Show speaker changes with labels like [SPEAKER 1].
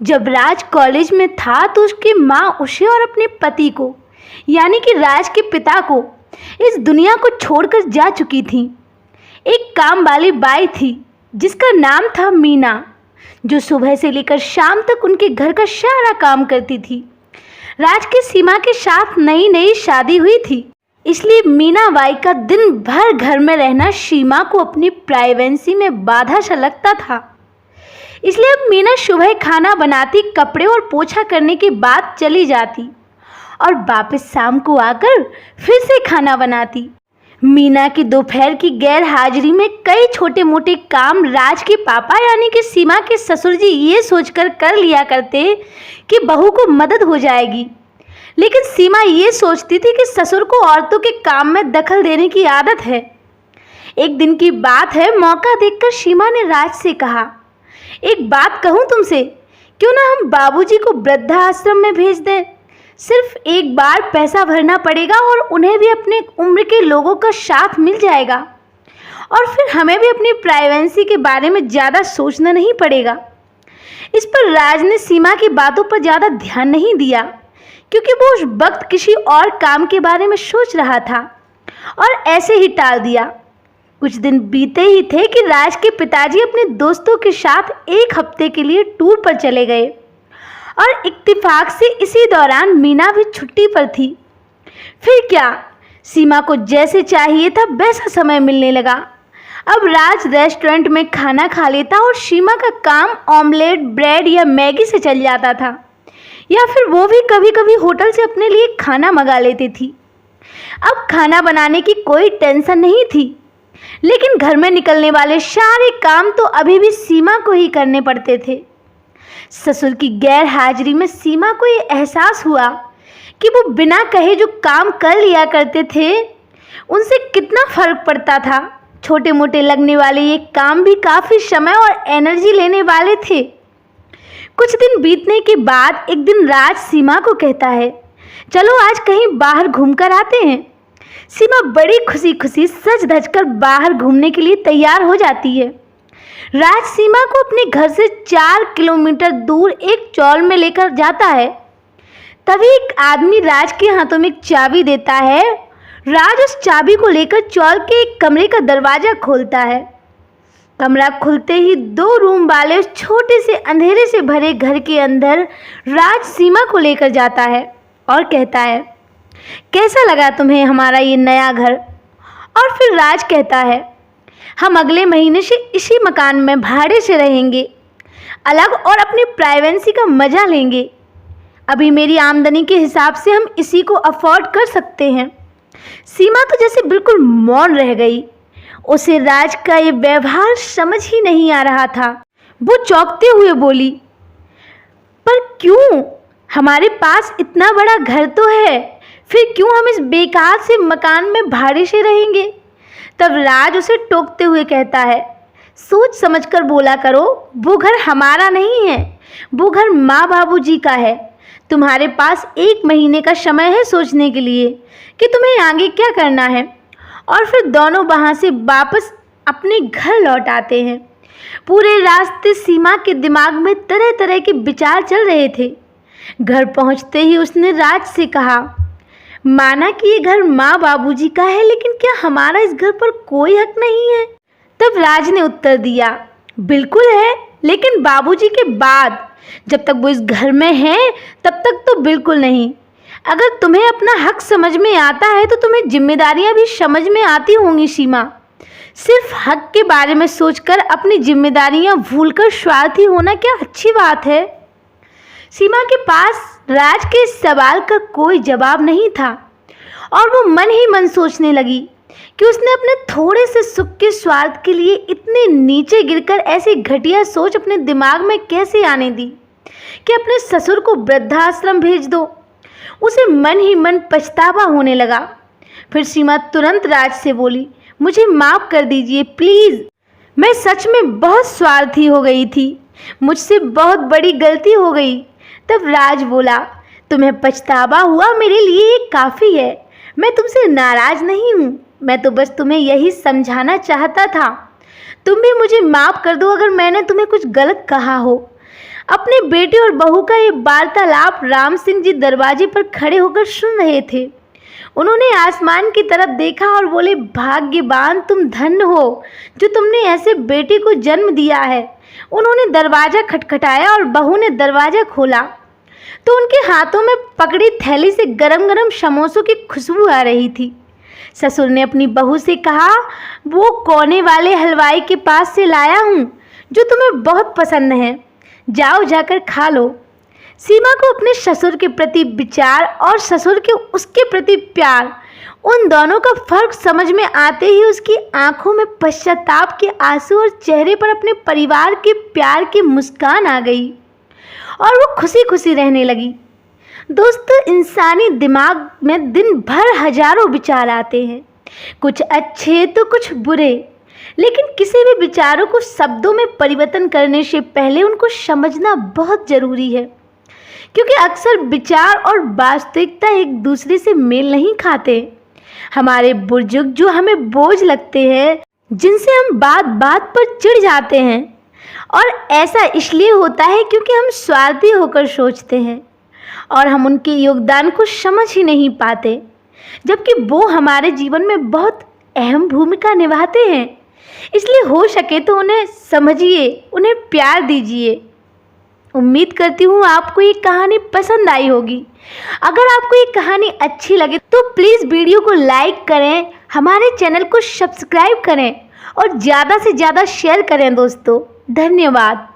[SPEAKER 1] जब राज कॉलेज में था तो उसकी माँ उसे और अपने पति को यानी कि राज के पिता को इस दुनिया को छोड़कर जा चुकी थी। एक काम वाली बाई थी जिसका नाम था मीना, जो सुबह से लेकर शाम तक उनके घर का सारा काम करती थी। राज की सीमा के साथ नई नई शादी हुई थी, इसलिए मीना बाई का दिन भर घर में रहना सीमा को अपनी प्राइवेसी में बाधा सा लगता था। इसलिए अब मीना सुबह खाना बनाती, कपड़े और पोछा करने के बाद चली जाती और वापस शाम को आकर फिर से खाना बनाती। मीना की दोपहर की गैर हाजिरी में कई छोटे मोटे काम राज के पापा यानी कि सीमा के ससुर जी ये सोचकर कर लिया करते कि बहू को मदद हो जाएगी, लेकिन सीमा ये सोचती थी कि ससुर को औरतों के काम में दखल देने की आदत है। एक दिन की बात है, मौका देखकर सीमा ने राज से कहा, एक बात कहूँ तुमसे, क्यों ना हम बाबूजी को वृद्धा आश्रम में भेज दें। सिर्फ एक बार पैसा भरना पड़ेगा और उन्हें भी अपने उम्र के लोगों का साथ मिल जाएगा और फिर हमें भी अपनी प्राइवेसी के बारे में ज़्यादा सोचना नहीं पड़ेगा। इस पर राज ने सीमा की बातों पर ज़्यादा ध्यान नहीं दिया क्योंकि वो उस वक्त किसी और काम के बारे में सोच रहा था और ऐसे ही टाल दिया। कुछ दिन बीते ही थे कि राज के पिताजी अपने दोस्तों के साथ एक हफ्ते के लिए टूर पर चले गए और इत्तेफाक से इसी दौरान मीना भी छुट्टी पर थी। फिर क्या, सीमा को जैसे चाहिए था वैसा समय मिलने लगा। अब राज रेस्टोरेंट में खाना खा लेता और सीमा का काम ऑमलेट, ब्रेड या मैगी से चल जाता था, या फिर वो भी कभी कभी होटल से अपने लिए खाना मंगा लेती थी। अब खाना बनाने की कोई टेंशन नहीं थी, लेकिन घर में निकलने वाले सारे काम तो अभी भी सीमा को ही करने पड़ते थे। ससुर की गैर हाजिरी में सीमा को ये एहसास हुआ कि वो बिना कहे जो काम कर लिया करते थे उनसे कितना फर्क पड़ता था। छोटे मोटे लगने वाले ये काम भी काफ़ी समय और एनर्जी लेने वाले थे। कुछ दिन बीतने के बाद एक दिन राज सीमा को कहता है, चलो आज कहीं बाहर घूम कर आते हैं। सीमा बड़ी खुशी खुशी सज धज कर बाहर घूमने के लिए तैयार हो जाती है। राज सीमा को अपने घर से 4 किलोमीटर दूर एक चौल में लेकर जाता है। तभी एक आदमी राज के हाथों में एक चाबी देता है। राज उस चाबी को लेकर चौल के एक कमरे का दरवाज़ा खोलता है। कमरा खुलते ही 2 रूम वाले उस छोटे से अंधेरे से भरे घर के अंदर राज सीमा को लेकर जाता है और कहता है, कैसा लगा तुम्हें हमारा ये नया घर। और फिर राज कहता है, हम अगले महीने से इसी मकान में भाड़े से रहेंगे, अलग और अपनी प्राइवेसी का मज़ा लेंगे। अभी मेरी आमदनी के हिसाब से हम इसी को अफोर्ड कर सकते हैं। सीमा तो जैसे बिल्कुल मौन रह गई। उसे राज का ये व्यवहार समझ ही नहीं आ रहा था। वो चौंकते हुए बोली, पर क्यों, हमारे पास इतना बड़ा घर तो है, फिर क्यों हम इस बेकार से मकान में भाड़े से रहेंगे। तब राज उसे टोकते हुए कहता है, सोच समझकर बोला करो, वो घर हमारा नहीं है, वो घर माँ बाबूजी का है। तुम्हारे पास 1 महीने का समय है सोचने के लिए कि तुम्हें आगे क्या करना है। और फिर दोनों वहाँ से वापस अपने घर लौट आते हैं। पूरे रास्ते सीमा के दिमाग में तरह तरह के विचार चल रहे थे। घर पहुँचते ही उसने राज से कहा, माना कि ये घर माँ बाबूजी का है, लेकिन क्या हमारा इस घर पर कोई हक नहीं है। तब राज ने उत्तर दिया, बिल्कुल है, लेकिन बाबूजी के बाद, जब तक वो इस घर में हैं तब तक तो बिल्कुल नहीं। अगर तुम्हें अपना हक समझ में आता है तो तुम्हें जिम्मेदारियां भी समझ में आती होंगी सीमा। सिर्फ हक के बारे में सोचकर अपनी जिम्मेदारियां भूलकर स्वार्थी होना क्या अच्छी बात है। सीमा के पास राज के इस सवाल का कोई जवाब नहीं था और वो मन ही मन सोचने लगी कि उसने अपने थोड़े से सुख के स्वार्थ के लिए इतने नीचे गिरकर ऐसी घटिया सोच अपने दिमाग में कैसे आने दी कि अपने ससुर को वृद्धाश्रम भेज दो। उसे मन ही मन पछतावा होने लगा। फिर सीमा तुरंत राज से बोली, मुझे माफ़ कर दीजिए प्लीज़, मैं सच में बहुत स्वार्थी हो गई थी, मुझसे बहुत बड़ी गलती हो गई। तब राज बोला, तुम्हें पछतावा हुआ मेरे लिए ये काफ़ी है, मैं तुमसे नाराज़ नहीं हूँ, मैं तो बस तुम्हें यही समझाना चाहता था। तुम भी मुझे माफ़ कर दो अगर मैंने तुम्हें कुछ गलत कहा हो। अपने बेटे और बहू का ये वार्तालाप राम सिंह जी दरवाजे पर खड़े होकर सुन रहे थे। उन्होंने आसमान की तरफ देखा और बोले, भाग्यवान तुम धन्य हो जो तुमने ऐसे बेटे को जन्म दिया है। उन्होंने दरवाज़ा खटखटाया और बहू ने दरवाज़ा खोला तो उनके हाथों में पकड़ी थैली से गरम गरम समोसों की खुशबू आ रही थी। ससुर ने अपनी बहू से कहा, वो कोने वाले हलवाई के पास से लाया हूँ जो तुम्हें बहुत पसंद है, जाओ जाकर खा लो। सीमा को अपने ससुर के प्रति विचार और ससुर के उसके प्रति प्यार, उन दोनों का फर्क समझ में आते ही उसकी आंखों में पश्चाताप के आंसू और चेहरे पर अपने परिवार के प्यार की मुस्कान आ गई और वो खुशी खुशी रहने लगी। दोस्तों, इंसानी दिमाग में दिन भर हजारों विचार आते हैं, कुछ अच्छे तो कुछ बुरे, लेकिन किसी भी विचारों को शब्दों में परिवर्तन करने से पहले उनको समझना बहुत ज़रूरी है, क्योंकि अक्सर विचार और वास्तविकता एक दूसरे से मेल नहीं खाते। हमारे बुजुर्ग जो हमें बोझ लगते हैं, जिनसे हम बात बात पर चिढ़ जाते हैं, और ऐसा इसलिए होता है क्योंकि हम स्वार्थी होकर सोचते हैं और हम उनके योगदान को समझ ही नहीं पाते, जबकि वो हमारे जीवन में बहुत अहम भूमिका निभाते हैं। इसलिए हो सके तो उन्हें समझिए, उन्हें प्यार दीजिए। उम्मीद करती हूँ आपको ये कहानी पसंद आई होगी। अगर आपको ये कहानी अच्छी लगे तो प्लीज़ वीडियो को लाइक करें, हमारे चैनल को सब्सक्राइब करें और ज़्यादा से ज़्यादा शेयर करें दोस्तों। धन्यवाद।